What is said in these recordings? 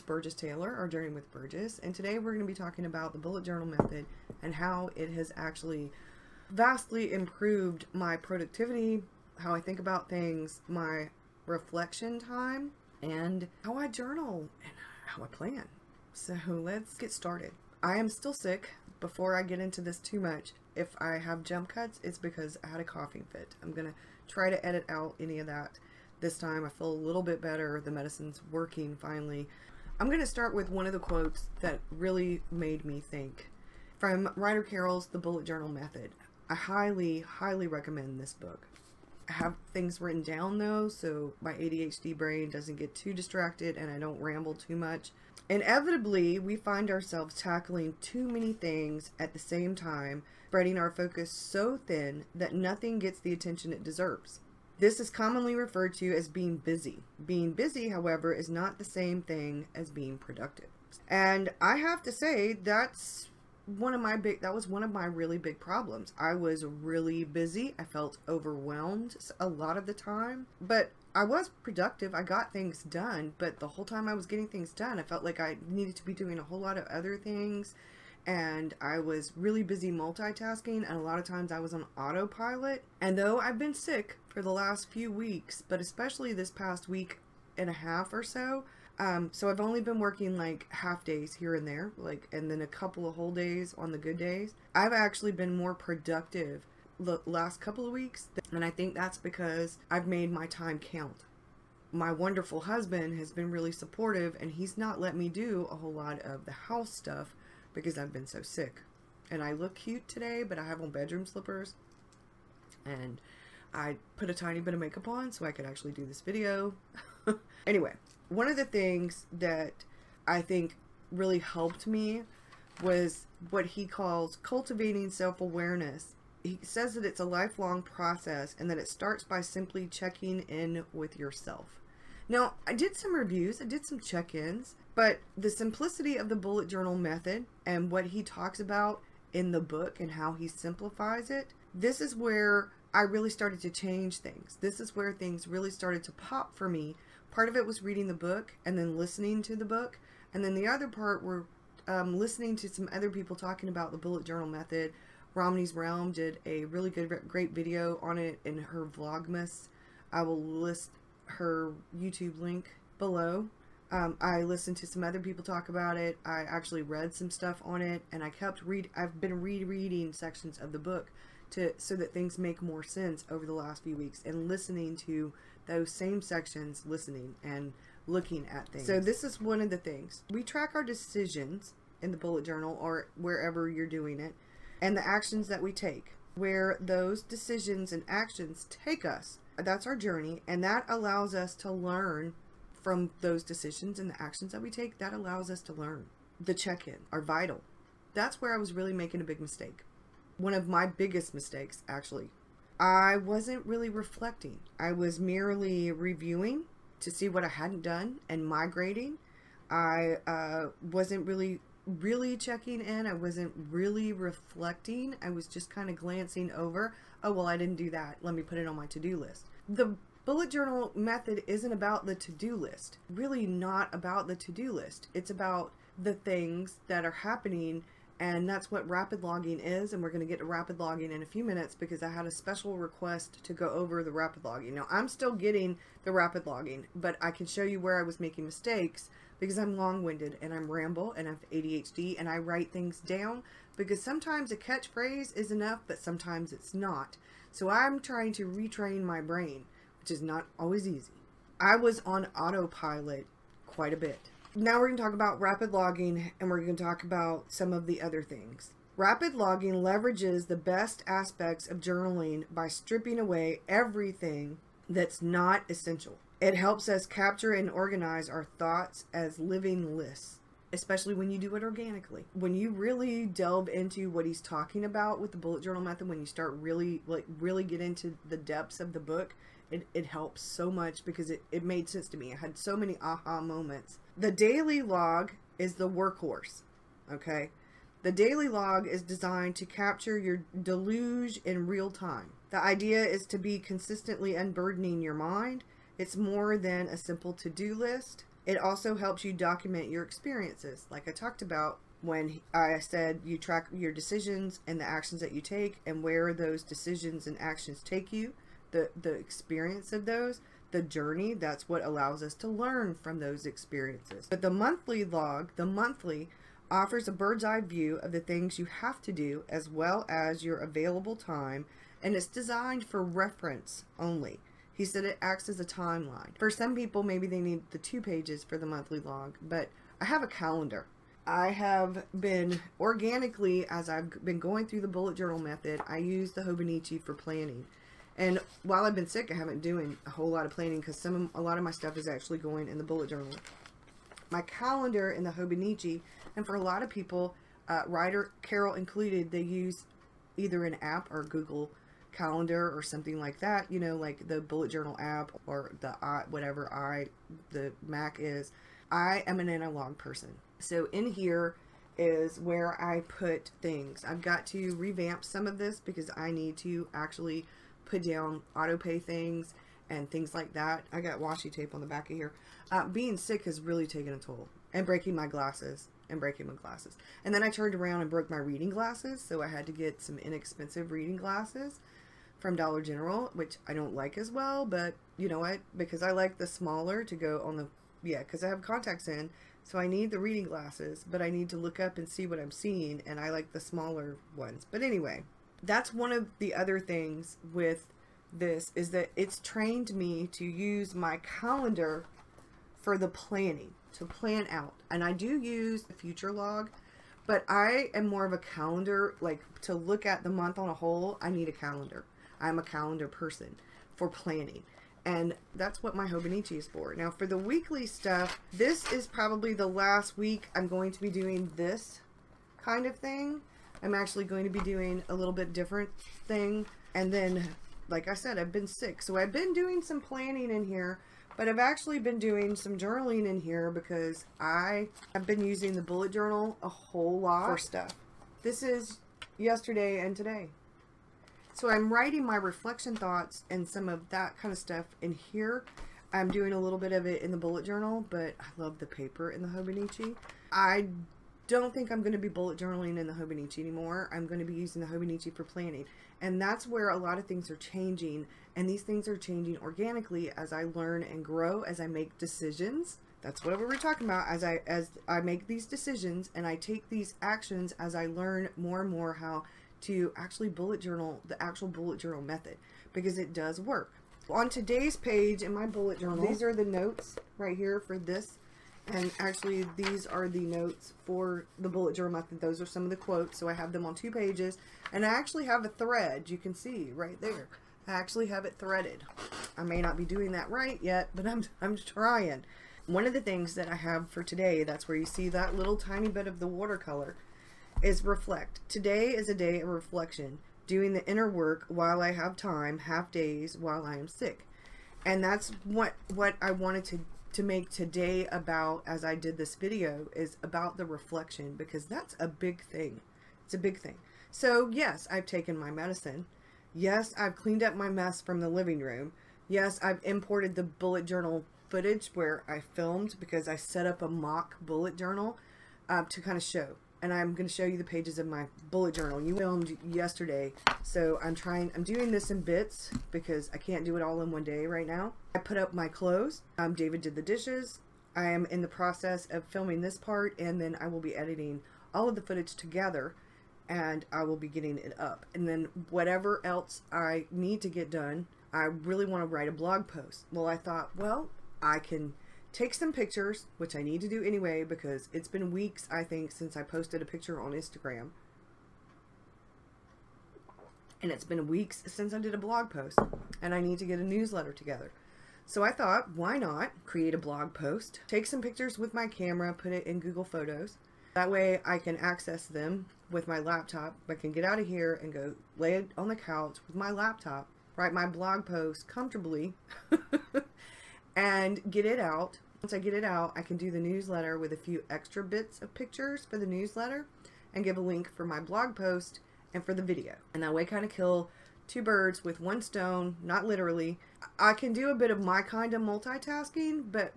Burgess Taylor, or Journey with Burgess, and today we're going to be talking about the bullet journal method and how it has actually vastly improved my productivity, how I think about things, my reflection time, and how I journal and how I plan. So let's get started. I am still sick. Before I get into this too much, if I have jump cuts, it's because I had a coughing fit. I'm going to try to edit out any of that. This time I feel a little bit better. The medicine's working finally. I'm going to start with one of the quotes that really made me think. From Ryder Carroll's The Bullet Journal Method. I highly, highly recommend this book. I have things written down though, so my ADHD brain doesn't get too distracted and I don't ramble too much. Inevitably, we find ourselves tackling too many things at the same time, spreading our focus so thin that nothing gets the attention it deserves. This is commonly referred to as being busy. Being busy, however, is not the same thing as being productive. And I have to say, that was one of my really big problems. I was really busy. I felt overwhelmed a lot of the time, but I was productive. I got things done, but the whole time I was getting things done, I felt like I needed to be doing a whole lot of other things, and I was really busy multitasking, and a lot of times I was on autopilot. And though I've been sick for the last few weeks, but especially this past week and a half or so, so I've only been working like half days here and there, and then a couple of whole days on the good days. I've actually been more productive the last couple of weeks, and I think that's because I've made my time count. My wonderful husband has been really supportive, and he's not let me do a whole lot of the house stuff because I've been so sick. And I look cute today, but I have on bedroom slippers, and I put a tiny bit of makeup on so I could actually do this video. Anyway, one of the things that I think really helped me was what he calls cultivating self-awareness. He says that it's a lifelong process and that it starts by simply checking in with yourself. Now, I did some reviews, I did some check-ins, but the simplicity of the bullet journal method and what he talks about in the book and how he simplifies it, this is where I really started to change things. This is where things really started to pop for me. Part of it was reading the book and then listening to the book, and then the other part were listening to some other people talking about the bullet journal method. Romney's Realm did a really great video on it in her Vlogmas. I will list her YouTube link below. I listened to some other people talk about it. I actually read some stuff on it, and I've been rereading sections of the book so that things make more sense over the last few weeks, and listening to those same sections, listening and looking at things. So this is one of the things. We track our decisions in the bullet journal or wherever you're doing it, and the actions that we take, where those decisions and actions take us. That's our journey, and that allows us to learn from those decisions and the actions that we take. That allows us to learn. The check-in are vital. That's where I was really making a big mistake. One of my biggest mistakes, actually. I wasn't really reflecting. I was merely reviewing to see what I hadn't done and migrating. I wasn't really checking in. I wasn't really reflecting. I was just kind of glancing over. Oh, well, I didn't do that. Let me put it on my to-do list. The bullet journal method isn't about the to-do list. Really not about the to-do list. It's about the things that are happening, and that's what rapid logging is. And we're going to get to rapid logging in a few minutes because I had a special request to go over the rapid logging. Now, I'm still getting the rapid logging, but I can show you where I was making mistakes because I'm long-winded and I'm ramble and I have ADHD, and I write things down because sometimes a catchphrase is enough, but sometimes it's not. So I'm trying to retrain my brain, which is not always easy. I was on autopilot quite a bit. Now we're going to talk about rapid logging, and we're going to talk about some of the other things. Rapid logging leverages the best aspects of journaling by stripping away everything that's not essential. It helps us capture and organize our thoughts as living lists, especially when you do it organically. When you really delve into what he's talking about with the bullet journal method, when you start really get into the depths of the book, it helps so much because it made sense to me. I had so many aha moments. The daily log is the workhorse, okay? The daily log is designed to capture your deluge in real time. The idea is to be consistently unburdening your mind. It's more than a simple to-do list. It also helps you document your experiences, like I talked about when I said you track your decisions and the actions that you take and where those decisions and actions take you, the experience of those, the journey. That's what allows us to learn from those experiences. But the monthly log, offers a bird's eye view of the things you have to do as well as your available time, and it's designed for reference only. He said it acts as a timeline. For some people, maybe they need the 2 pages for the monthly log, but I have a calendar. I have been organically, as I've been going through the bullet journal method, I use the Hobonichi for planning. And while I've been sick, I haven't doing a whole lot of planning because a lot of my stuff is actually going in the bullet journal. My calendar in the Hobonichi, and for a lot of people, Ryder, Carol included, they use either an app or Google Calendar or something like that, you know, like the bullet journal app or the the Mac is. I am an analog person. So in here is where I put things. I've got to revamp some of this because I need to actually put down auto pay things and things like that. I got washi tape on the back of here. Being sick has really taken a toll, and breaking my glasses. And then I turned around and broke my reading glasses, so I had to get some inexpensive reading glasses from Dollar General, which I don't like as well, but you know what, because I like the smaller to go on the, because I have contacts in, so I need the reading glasses, but I need to look up and see what I'm seeing, and I like the smaller ones. But anyway, that's one of the other things with this, is that it's trained me to use my calendar for the planning, to plan out. And I do use the future log, but I am more of a calendar, like to look at the month on a whole, I need a calendar. I'm a calendar person for planning. And that's what my Hobonichi is for. Now for the weekly stuff, this is probably the last week I'm going to be doing this kind of thing. I'm actually going to be doing a little bit different thing. And then, like I said, I've been sick. So I've been doing some planning in here, but I've actually been doing some journaling in here because I have been using the bullet journal a whole lot for stuff. This is yesterday and today. So I'm writing my reflection thoughts and some of that kind of stuff in here. I'm doing a little bit of it in the bullet journal, but I love the paper in the Hobonichi. I don't think I'm going to be bullet journaling in the Hobonichi anymore. I'm going to be using the Hobonichi for planning. And that's where a lot of things are changing. And these things are changing organically as I learn and grow, as I make decisions. That's what we were talking about, as I make these decisions and I take these actions as I learn more and more how to actually bullet journal, the actual bullet journal method, because it does work. On today's page in my bullet journal, these are the notes right here for this, and actually these are the notes for the bullet journal method. Those are some of the quotes, so I have them on 2 pages, and I actually have a thread, you can see right there. I actually have it threaded. I may not be doing that right yet, but I'm trying. One of the things that I have for today, that's where you see that little tiny bit of the watercolor, is reflect. Today is a day of reflection, doing the inner work while I have time, half days while I am sick. And that's what I wanted to make today about, as I did this video, is about the reflection, because that's a big thing. It's a big thing. So yes, I've taken my medicine. Yes, I've cleaned up my mess from the living room. Yes, I've imported the bullet journal footage where I filmed, because I set up a mock bullet journal to kind of show. And I'm going to show you the pages of my bullet journal. You filmed yesterday, so I'm doing this in bits because I can't do it all in one day right now. I put up my clothes. David did the dishes. I am in the process of filming this part, and then I will be editing all of the footage together, and I will be getting it up. And then whatever else I need to get done, I really want to write a blog post. Well, I thought, well, I can take some pictures, which I need to do anyway, because it's been weeks, I think, since I posted a picture on Instagram. And it's been weeks since I did a blog post, and I need to get a newsletter together. So I thought, why not create a blog post, take some pictures with my camera, put it in Google Photos. That way I can access them with my laptop. I can get out of here and go lay it on the couch with my laptop, write my blog post comfortably, and get it out. Once I get it out, I can do the newsletter with a few extra bits of pictures for the newsletter and give a link for my blog post and for the video. And that way kind of kill 2 birds with 1 stone, not literally. I can do a bit of my kind of multitasking, but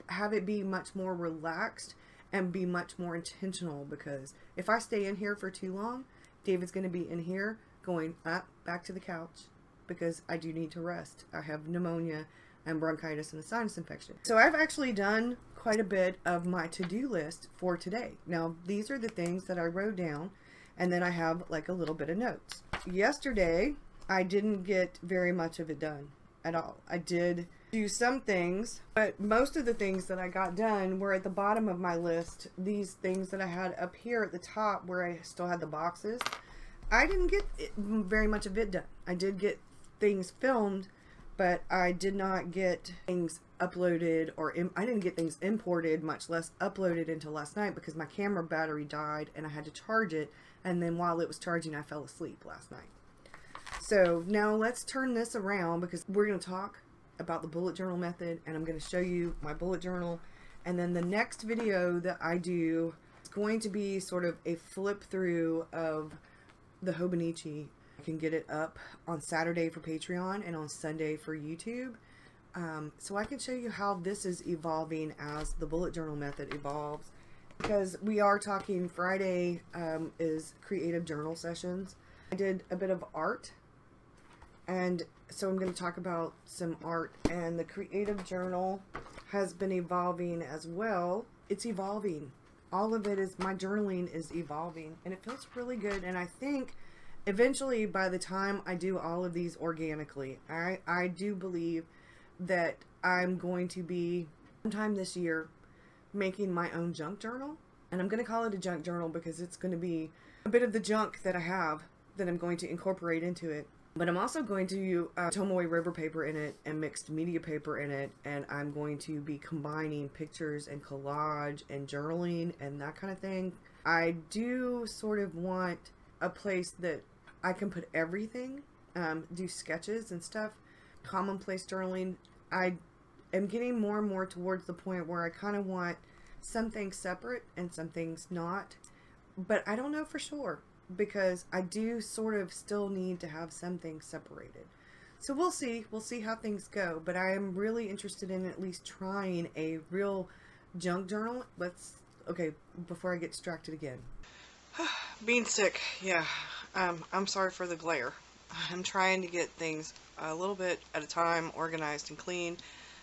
have it be much more relaxed and be much more intentional, because if I stay in here for too long, David's going to be in here going up back to the couch because I do need to rest. I have pneumonia and bronchitis and a sinus infection. So I've actually done quite a bit of my to-do list for today. Now, these are the things that I wrote down, and then I have like a little bit of notes. Yesterday, I didn't get very much of it done at all. I did do some things, but most of the things that I got done were at the bottom of my list. These things that I had up here at the top where I still had the boxes, I didn't get very much of it done. I did get things filmed, but I did not get things uploaded, or I didn't get things imported, much less uploaded until last night, because my camera battery died and I had to charge it, and then while it was charging I fell asleep last night. So now let's turn this around, because we're going to talk about the bullet journal method, and I'm going to show you my bullet journal, and then the next video that I do is going to be sort of a flip through of the Hobonichi. I can get it up on Saturday for Patreon and on Sunday for YouTube. So I can show you how this is evolving as the bullet journal method evolves, because we are talking Friday is creative journal sessions. I did a bit of art, and so I'm going to talk about some art, and the creative journal has been evolving as well. It's evolving. All of it is, my journaling is evolving, and it feels really good. And I think eventually, by the time I do all of these organically, I do believe that I'm going to be, sometime this year, making my own junk journal. And I'm going to call it a junk journal because it's going to be a bit of the junk that I have that I'm going to incorporate into it. But I'm also going to Tomoe river paper in it and mixed media paper in it, and I'm going to be combining pictures and collage and journaling and that kind of thing. I do sort of want a place that I can put everything, do sketches and stuff, commonplace journaling. I am getting more and more towards the point where I kind of want some things separate and some things not, but I don't know for sure, because I do sort of still need to have some things separated. So we'll see how things go, but I am really interested in at least trying a real junk journal. Okay, before I get distracted again. Being sick, yeah. I'm sorry for the glare. I'm trying to get things a little bit at a time organized and clean,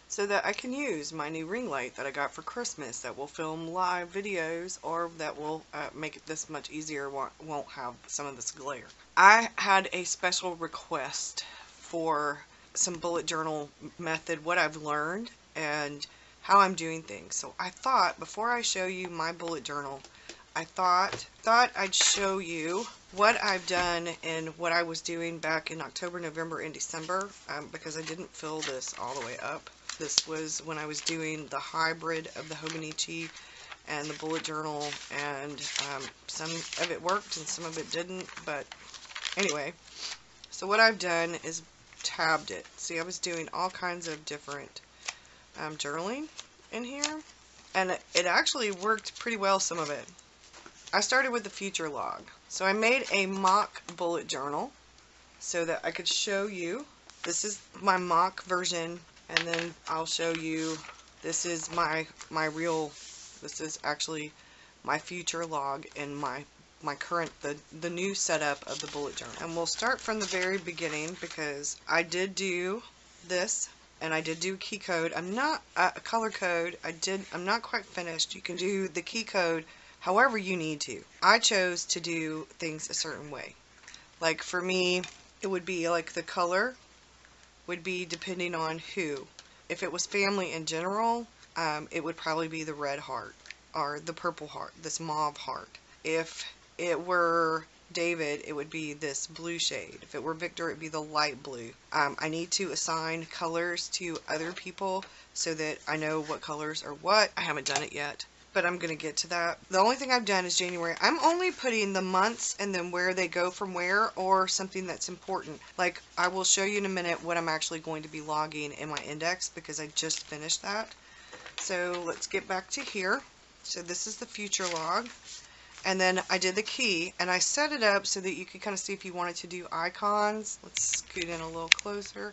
so that I can use my new ring light that I got for Christmas that will film live videos, or that will make it this much easier, won't have some of this glare. I had a special request for some bullet journal method, what I've learned and how I'm doing things. So I thought, before I show you my bullet journal, I thought I'd show you what I've done and what I was doing back in October, November, and December, because I didn't fill this all the way up. This was when I was doing the hybrid of the Hobonichi and the bullet journal, and some of it worked and some of it didn't, but anyway. So what I've done is tabbed it. See, I was doing all kinds of different journaling in here, and it actually worked pretty well, some of it. I started with the future log. So I made a mock bullet journal so that I could show you. This is my mock version, and then I'll show you, this is my real, this is actually my future log and my current, the new setup of the bullet journal. And we'll start from the very beginning, because I did do this, and I did do key code. I'm not a color code. I'm not quite finished. You can do the key code however you need to. I chose to do things a certain way. Like for me, it would be like the color would be depending on who. If it was family in general, it would probably be the red heart or the purple heart, this mauve heart. If it were David, it would be this blue shade. If it were Victor, it would be the light blue. I need to assign colors to other people so that I know what colors are what. I haven't done it yet, but I'm going to get to that. The only thing I've done is January. I'm only putting the months and then where they go from where, or something that's important. Like, I will show you in a minute what I'm actually going to be logging in my index, because I just finished that. So let's get back to here. So this is the future log. And then I did the key, and I set it up so that you could kind of see if you wanted to do icons. Let's scoot in a little closer.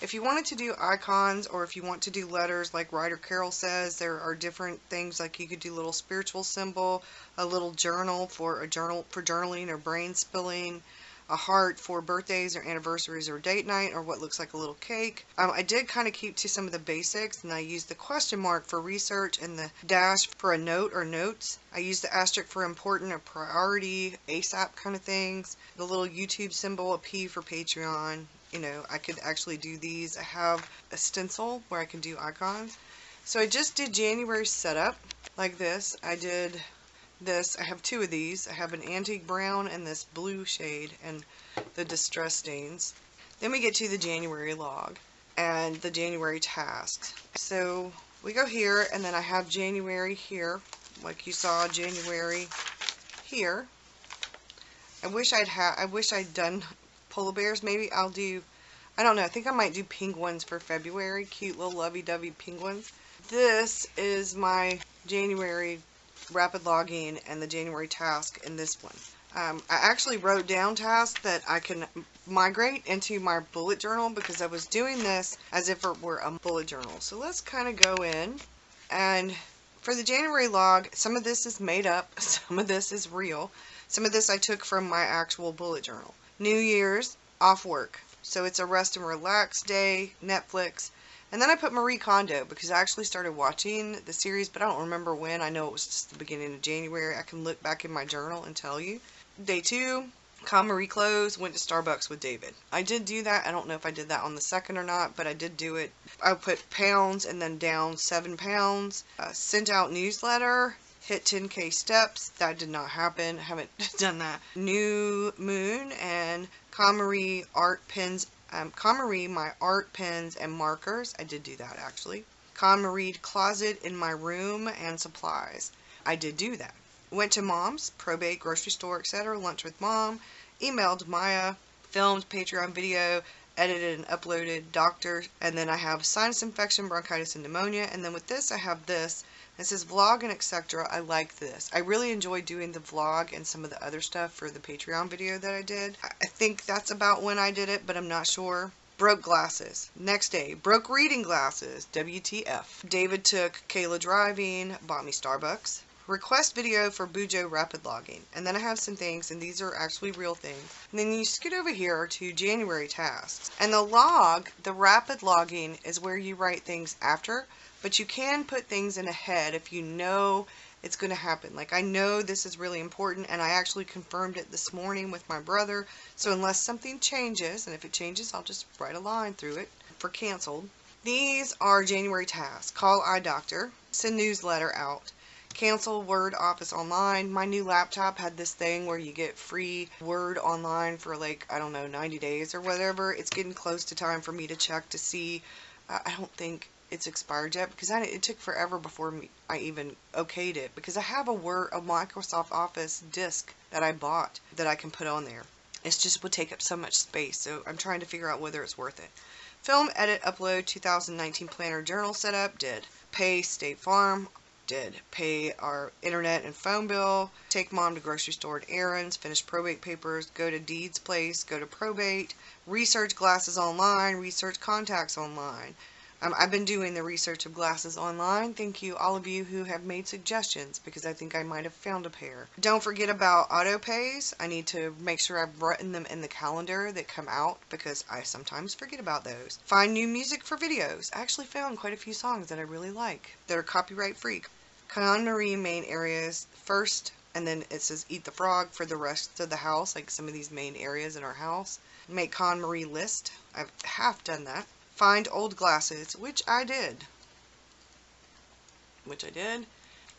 If you wanted to do icons, or if you want to do letters like Writer Carol says, there are different things, like you could do a little spiritual symbol, a little journal for journaling or brain spilling, a heart for birthdays or anniversaries or date night, or what looks like a little cake. I did kind of keep to some of the basics, and I used the question mark for research and the dash for a note or notes. I used the asterisk for important or priority, ASAP kind of things. The little YouTube symbol, a P for Patreon. You know, I could actually do these. I have a stencil where I can do icons. So I just did January setup like this. I did this. I have two of these. I have an antique brown and this blue shade and the distress stains. Then we get to the January log and the January tasks. So we go here, and then I have January here, like you saw January here. I wish I'd done polar bears. Maybe I'll do, I don't know, I think I might do penguins for February. Cute little lovey-dovey penguins. This is my January rapid logging and the January task in this one. I actually wrote down tasks that I can migrate into my bullet journal, because I was doing this as if it were a bullet journal. So let's kind of go in, and for the January log, some of this is made up, some of this is real, some of this I took from my actual bullet journal. New Year's, off work. So it's a rest and relax day, Netflix. And then I put Marie Kondo, because I actually started watching the series, but I don't remember when. I know it was just the beginning of January. I can look back in my journal and tell you. Day 2, Con Marie clothes, went to Starbucks with David. I did do that. I don't know if I did that on the 2nd or not, but I did do it. I put pounds and then down 7 pounds. Sent out newsletter, hit 10K steps. That did not happen. I haven't done that. New moon and Con Marie art pens. Con Marie, my art pens and markers. I did do that actually. Con Marie closet in my room and supplies. I did do that. Went to Mom's, probate, grocery store, etc. Lunch with Mom. Emailed Maya. Filmed Patreon video. Edited and uploaded doctor. And then I have sinus infection, bronchitis, and pneumonia. And then with this, I have this. It says vlog and etc. I like this. I really enjoy doing the vlog and some of the other stuff for the Patreon video that I did. I think that's about when I did it, but I'm not sure. Broke glasses. Next day, broke reading glasses. WTF. David took Kayla driving, bought me Starbucks. Request video for Bujo rapid logging. And then I have some things, and these are actually real things. And then you scoot over here to January tasks. And the log, the rapid logging, is where you write things after. But you can put things in ahead if you know it's going to happen. Like, I know this is really important, and I actually confirmed it this morning with my brother. So unless something changes, and if it changes, I'll just write a line through it for canceled. These are January tasks. Call eye doctor. Send newsletter out. Cancel Word Office Online. My new laptop had this thing where you get free Word online for, like, I don't know, 90 days or whatever. It's getting close to time for me to check to see. I don't think it's expired yet, because it took forever before I even okayed it, because I have a Microsoft Office disk that I bought that I can put on there. It just would take up so much space, so I'm trying to figure out whether it's worth it. Film, edit, upload, 2019 planner journal setup, did. Pay State Farm, did. Pay our internet and phone bill, take Mom to grocery store and errands, finish probate papers, go to deeds place, go to probate, research glasses online, research contacts online. I've been doing the research of glasses online. Thank you, all of you who have made suggestions, because I think I might have found a pair. Don't forget about auto pays. I need to make sure I've written them in the calendar that come out, because I sometimes forget about those. Find new music for videos. I actually found quite a few songs that I really like that are copyright free. Con Marie main areas first, and then it says eat the frog for the rest of the house, like some of these main areas in our house. Make Con Marie list. I've half done that. Find old glasses, which I did.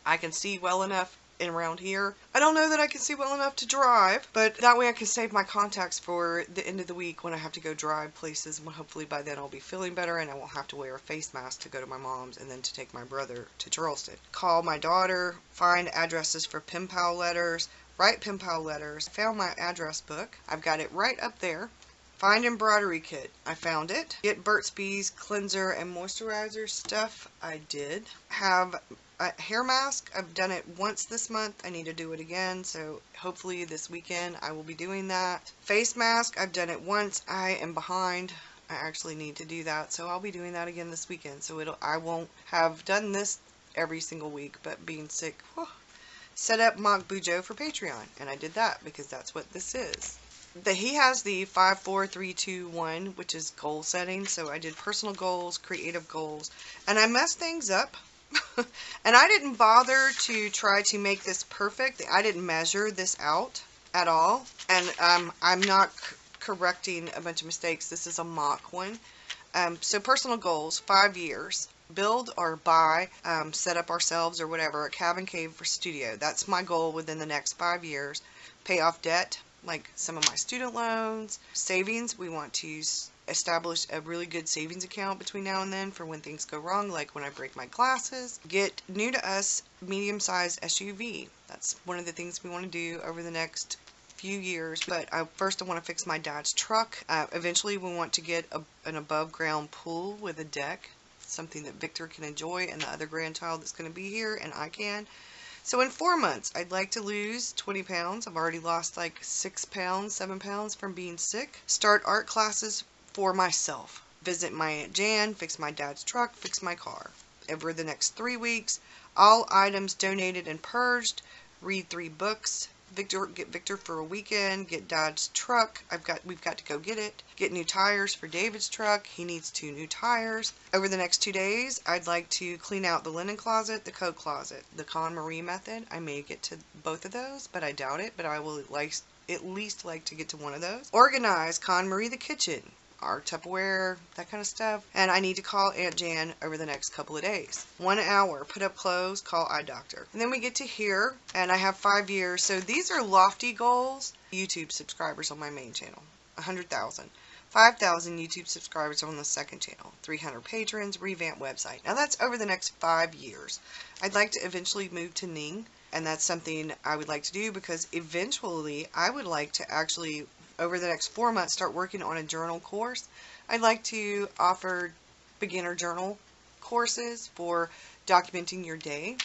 I can see well enough in around here. I don't know that I can see well enough to drive, but that way I can save my contacts for the end of the week when I have to go drive places. Hopefully by then I'll be feeling better and I won't have to wear a face mask to go to my mom's and then to take my brother to Charleston. Call my daughter, find addresses for pen pal letters, write pen pal letters. I found my address book. I've got it right up there. Find embroidery kit. I found it. Get Burt's Bees cleanser and moisturizer stuff. I did. Have a hair mask. I've done it once this month. I need to do it again, so hopefully this weekend I will be doing that. Face mask. I've done it once. I am behind. I actually need to do that, so I'll be doing that again this weekend. So I won't have done this every single week, but being sick, whew. Set up mock bujo for Patreon, and I did that because that's what this is. He has the 5, 4, 3, 2, 1, which is goal setting. So I did personal goals, creative goals, and I messed things up. And I didn't bother to try to make this perfect. I didn't measure this out at all, and I'm not correcting a bunch of mistakes. This is a mock one. So personal goals, 5 years. Build or buy, set up ourselves or whatever, a cabin cave for studio. That's my goal within the next 5 years. Pay off debt, like some of my student loans. Savings, we want to establish a really good savings account between now and then for when things go wrong, like when I break my glasses. Get new to us medium-sized SUV. That's one of the things we want to do over the next few years. But first I want to fix my dad's truck. Eventually we want to get an above-ground pool with a deck, something that Victor can enjoy and the other grandchild that's going to be here, and I can. So in 4 months, I'd like to lose 20 pounds. I've already lost like 6 pounds, 7 pounds from being sick. Start art classes for myself. Visit my Aunt Jan, fix my dad's truck, fix my car. Over the next 3 weeks, all items donated and purged. Read 3 books. Get Victor for a weekend, get Dad's truck. We've got to go get it. Get new tires for David's truck. He needs 2 new tires. Over the next 2 days, I'd like to clean out the linen closet, the coat closet, the Con Marie method. I may get to both of those, but I doubt it. But I will at least like to get to one of those. Organize Con Marie the kitchen, our Tupperware, that kind of stuff. And I need to call Aunt Jan over the next couple of days. 1 hour, put up clothes, call eye doctor. And then we get to here, and I have 5 years. So these are lofty goals. YouTube subscribers on my main channel, 100,000. 5,000 YouTube subscribers on the second channel. 300 patrons, revamp website. Now that's over the next 5 years. I'd like to eventually move to Ning, and that's something I would like to do because eventually I would like to actually, over the next 4 months, start working on a journal course. I'd like to offer beginner journal courses for documenting your day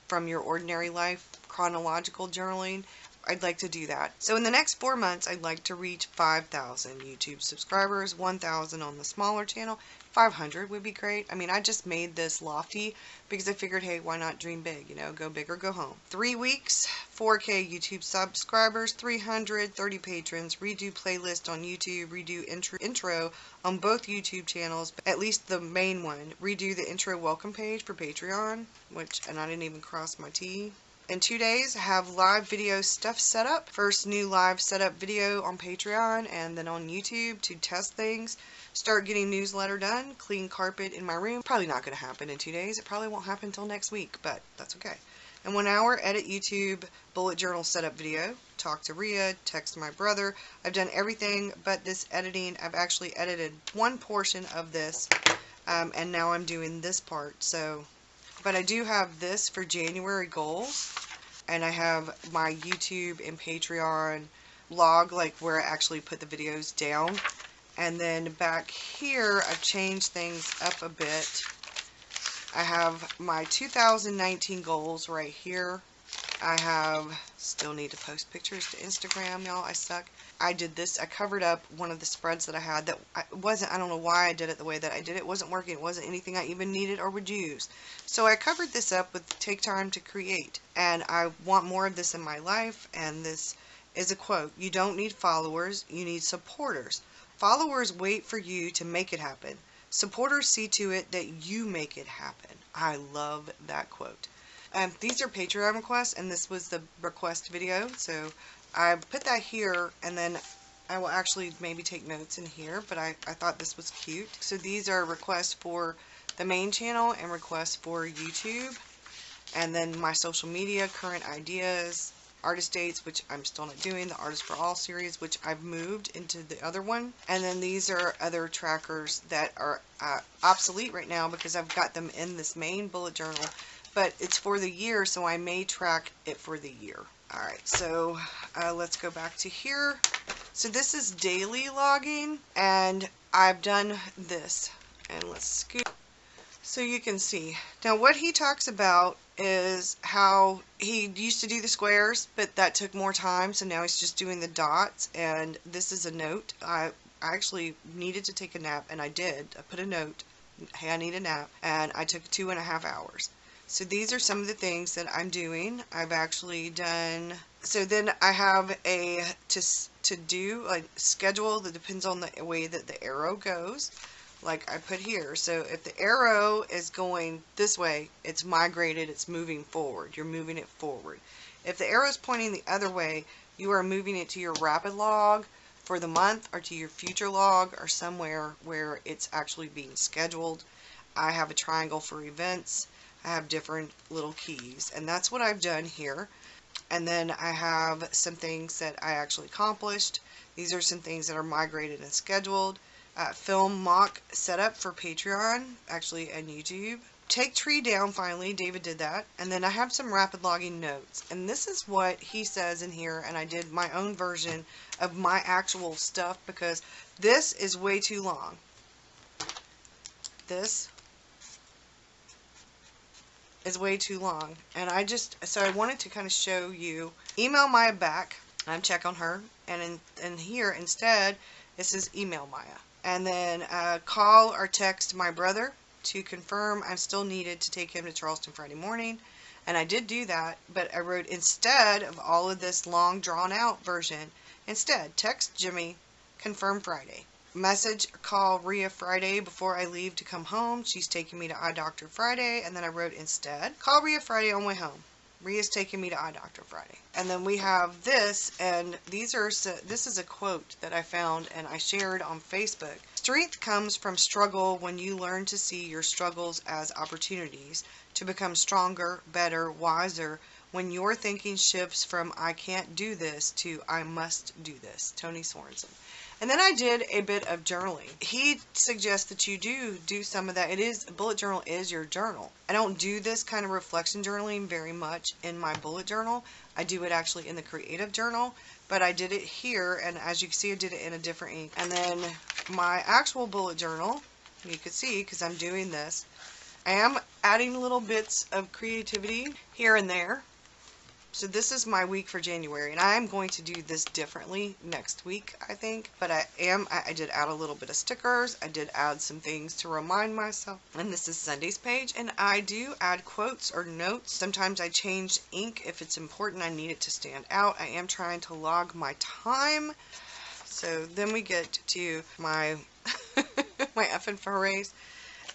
from your ordinary life, chronological journaling. I'd like to do that. So in the next 4 months, I'd like to reach 5,000 YouTube subscribers, 1,000 on the smaller channel. 500 would be great. I mean, I just made this lofty because I figured, hey, why not dream big? You know, go big or go home. 3 weeks, 4K YouTube subscribers, 330 patrons, redo playlist on YouTube, redo intro on both YouTube channels, at least the main one. Redo the intro welcome page for Patreon, and I didn't even cross my T. In 2 days, have live video stuff set up. First new live setup video on Patreon and then on YouTube to test things. Start getting newsletter done. Clean carpet in my room. Probably not going to happen in 2 days. It probably won't happen until next week, but that's okay. In 1 hour, edit YouTube bullet journal setup video. Talk to Rhea. Text my brother. I've done everything but this editing. I've actually edited one portion of this, and now I'm doing this part. But I do have this for January goals, and I have my YouTube and Patreon log, like where I actually put the videos down. And then back here, I've changed things up a bit. I have my 2019 goals right here. Still need to post pictures to Instagram, y'all. I suck. I did this. I covered up one of the spreads that I had that I don't know why I did it the way that I did it. It wasn't working. It wasn't anything I even needed or would use. So I covered this up with take time to create. And I want more of this in my life. And this is a quote. You don't need followers. You need supporters. Followers wait for you to make it happen. Supporters see to it that you make it happen. I love that quote. These are Patreon requests, and this was the request video, so I put that here, and then I will actually maybe take notes in here, but I thought this was cute. So these are requests for the main channel and requests for YouTube, and then my social media, current ideas, artist dates, which I'm still not doing, the Artist for All series, which I've moved into the other one, and then these are other trackers that are obsolete right now because I've got them in this main bullet journal. But it's for the year, so I may track it for the year. Alright, so let's go back to here. So this is daily logging, and I've done this. And let's scoot. So you can see. Now what he talks about is how he used to do the squares, but that took more time, so now he's just doing the dots. And this is a note. I I actually needed to take a nap, and I did. I put a note, hey, I need a nap, and I took 2.5 hours. So these are some of the things that I'm doing. I've actually done, so then I have a to do, like, schedule that depends on the way that the arrow goes. Like I put here, so if the arrow is going this way, it's migrated, it's moving forward, you're moving it forward. If the arrow is pointing the other way, you are moving it to your rapid log for the month, or to your future log, or somewhere where it's actually being scheduled. I have a triangle for events. I have different little keys, and that's what I've done here. And then I have some things that I actually accomplished. These are some things that are migrated and scheduled. Film mock setup for Patreon, actually, and YouTube. Take tree down, finally, David did that. And then I have some rapid logging notes. And this is what he says in here, and I did my own version of my actual stuff because this is way too long. This is way too long. And so I wanted to kind of show you. Email Maya back. I'm check on her. And in here, instead, it says email Maya. And then call or text my brother to confirm I'm still needed to take him to Charleston Friday morning. And I did do that, but I wrote, instead of all of this long drawn out version, instead text Jimmy, confirm Friday. Message or call Rhea Friday before I leave to come home. She's taking me to eye doctor Friday. And then I wrote, instead call Rhea Friday on way home. Rhea's taking me to eye doctor Friday. And then we have this, and this is a quote that I found and I shared on Facebook. Strength comes from struggle when you learn to see your struggles as opportunities to become stronger, better, wiser, when your thinking shifts from I can't do this to I must do this. Tony Sorensen. And then I did a bit of journaling. He suggests that you do some of that. A bullet journal is your journal. I don't do this kind of reflection journaling very much in my bullet journal. I do it actually in the creative journal, but I did it here, and as you can see, I did it in a different ink. And then my actual bullet journal, you can see, because I'm doing this, I am adding little bits of creativity here and there. So this is my week for January, and I am going to do this differently next week, I think. But I did add a little bit of stickers. I did add some things to remind myself. And this is Sunday's page, and I do add quotes or notes. Sometimes I change ink if it's important. I need it to stand out. I am trying to log my time. So then we get to my my effing forays.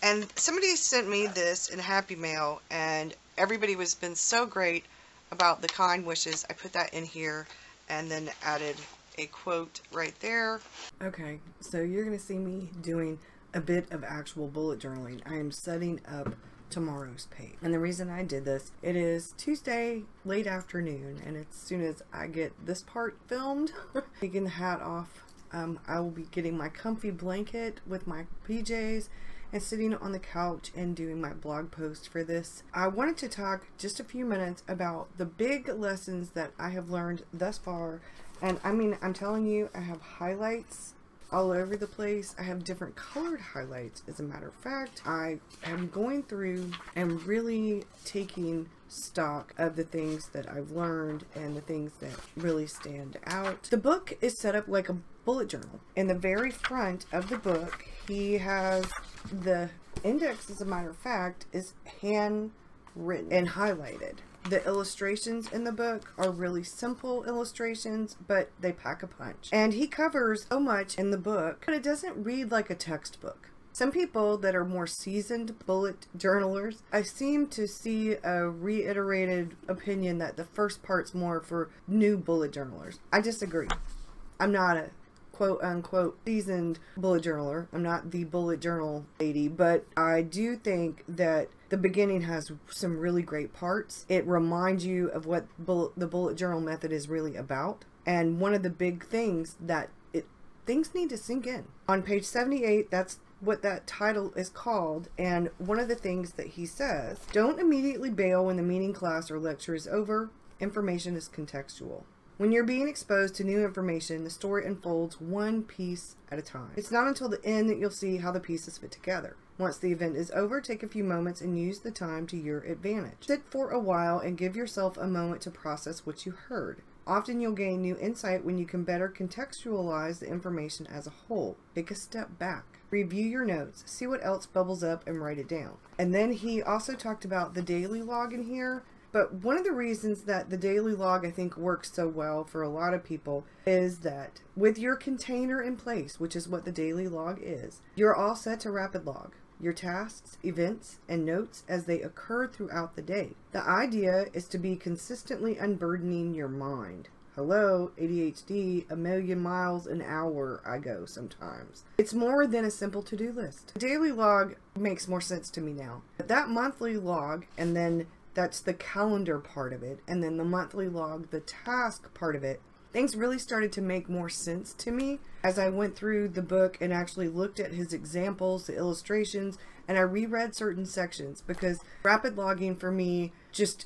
And somebody sent me this in Happy Mail, and everybody has been so great about the kind wishes. I put that in here and then added a quote right there. Okay, so you're going to see me doing a bit of actual bullet journaling. I am setting up tomorrow's page. And the reason I did this, it is Tuesday late afternoon, and as soon as I get this part filmed, taking the hat off, I will be getting my comfy blanket with my PJs and sitting on the couch and doing my blog post for this. I wanted to talk just a few minutes about the big lessons that I have learned thus far. And I mean, I'm telling you, I have highlights all over the place. I have different colored highlights. As a matter of fact, I am going through and really taking stock of the things that I've learned and the things that really stand out. The book is set up like a bullet journal. In the very front of the book, he has the index, as a matter of fact, is handwritten and highlighted. The illustrations in the book are really simple illustrations, but they pack a punch. And he covers so much in the book, but it doesn't read like a textbook. Some people that are more seasoned bullet journalers, I seem to see a reiterated opinion that the first part's more for new bullet journalers. I disagree. I'm not a quote-unquote seasoned bullet journaler. I'm not the bullet journal lady, but I do think that the beginning has some really great parts. It reminds you of what the bullet journal method is really about. And one of the big things that things need to sink in. On page 78, that's what that title is called, and one of the things that he says, don't immediately bail when the meeting, class, or lecture is over. Information is contextual. When you're being exposed to new information, the story unfolds one piece at a time. It's not until the end that you'll see how the pieces fit together. Once the event is over, take a few moments and use the time to your advantage. Sit for a while and give yourself a moment to process what you heard. Often you'll gain new insight when you can better contextualize the information as a whole. Take a step back. Review your notes. See what else bubbles up and write it down. And then he also talked about the daily log in here. But one of the reasons that the daily log I think works so well for a lot of people is that with your container in place, which is what the daily log is, you're all set to rapid log your tasks, events, and notes as they occur throughout the day. The idea is to be consistently unburdening your mind. Hello, ADHD, a million miles an hour I go sometimes. It's more than a simple to-do list. The daily log makes more sense to me now. But that monthly log, and then that's the calendar part of it, and then the monthly log, the task part of it, things really started to make more sense to me as I went through the book and actually looked at his examples, the illustrations, and I reread certain sections because rapid logging for me, just,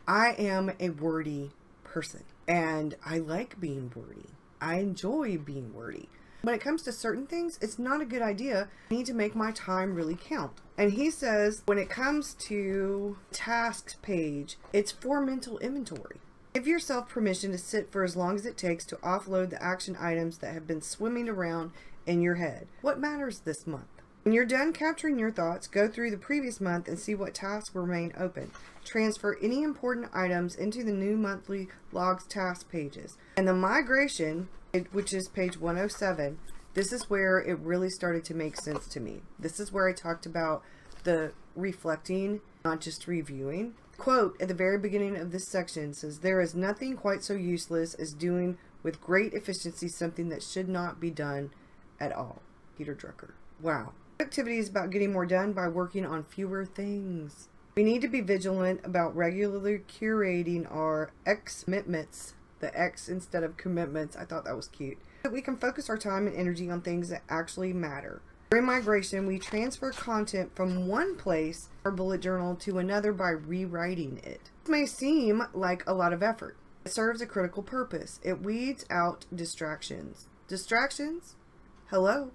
I am a wordy person and I like being wordy. I enjoy being wordy. When it comes to certain things, it's not a good idea. I need to make my time really count. And he says when it comes to tasks page, it's for mental inventory. Give yourself permission to sit for as long as it takes to offload the action items that have been swimming around in your head. What matters this month? When you're done capturing your thoughts, go through the previous month and see what tasks remain open. Transfer any important items into the new monthly logs task pages. And the migration, which is page 107, this is where it really started to make sense to me. This is where I talked about the reflecting, not just reviewing. Quote at the very beginning of this section says, "There is nothing quite so useless as doing with great efficiency something that should not be done at all." Peter Drucker. Wow. Productivity is about getting more done by working on fewer things. We need to be vigilant about regularly curating our commitments, the X instead of commitments. I thought that was cute. That we can focus our time and energy on things that actually matter. During migration, we transfer content from one place, our bullet journal, to another by rewriting it. This may seem like a lot of effort. It serves a critical purpose. It weeds out distractions. Distractions? Hello?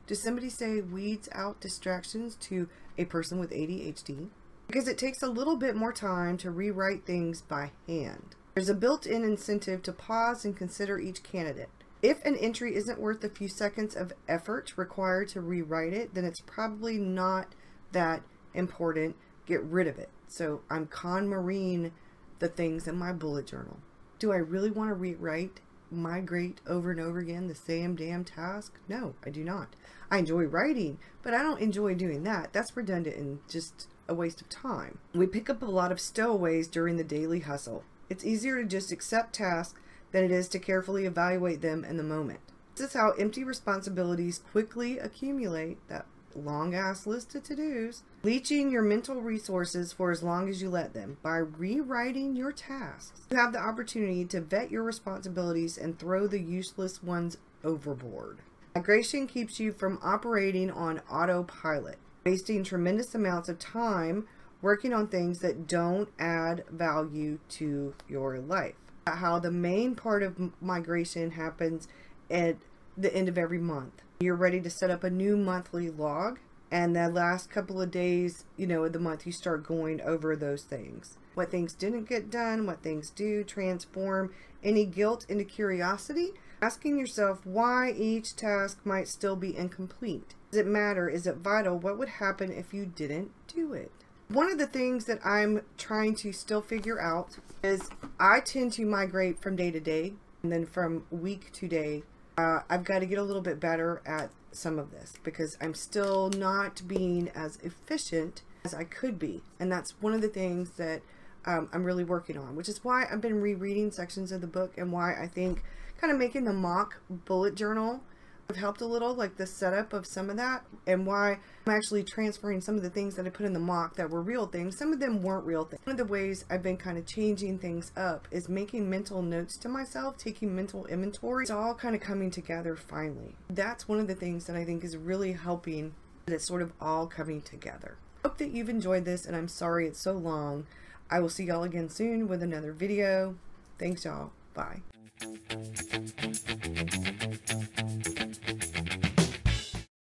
Does somebody say weeds out distractions to a person with ADHD? Because it takes a little bit more time to rewrite things by hand. There's a built-in incentive to pause and consider each candidate. If an entry isn't worth a few seconds of effort required to rewrite it, then it's probably not that important. Get rid of it. So I'm con-marine the things in my bullet journal. Do I really want to rewrite, migrate over and over again the same damn task? No, I do not. I enjoy writing, but I don't enjoy doing that. That's redundant and just a waste of time. We pick up a lot of stowaways during the daily hustle. It's easier to just accept tasks than it is to carefully evaluate them in the moment. This is how empty responsibilities quickly accumulate, that long-ass list of to-dos, leeching your mental resources for as long as you let them. By rewriting your tasks, you have the opportunity to vet your responsibilities and throw the useless ones overboard. Migration keeps you from operating on autopilot, wasting tremendous amounts of time working on things that don't add value to your life. How the main part of migration happens at the end of every month. You're ready to set up a new monthly log, and the last couple of days, of the month, you start going over those things. What things didn't get done, what things do, transform any guilt into curiosity, asking yourself why each task might still be incomplete. Does it matter? Is it vital? What would happen if you didn't do it? One of the things that I'm trying to still figure out is I tend to migrate from day to day and then from week to day. I've got to get a little bit better at some of this because I'm still not being as efficient as I could be. And that's one of the things that I'm really working on, which is why I've been rereading sections of the book and why I think kind of making the mock bullet journal have helped a little, like the setup of some of that, and why I'm actually transferring some of the things that I put in the mock that were real things. Some of them weren't real things. One of the ways I've been kind of changing things up is making mental notes to myself, taking mental inventory. It's all kind of coming together finally. That's one of the things that I think is really helping, that it's sort of all coming together. Hope that you've enjoyed this, and I'm sorry it's so long. I will see y'all again soon with another video. Thanks y'all. Bye.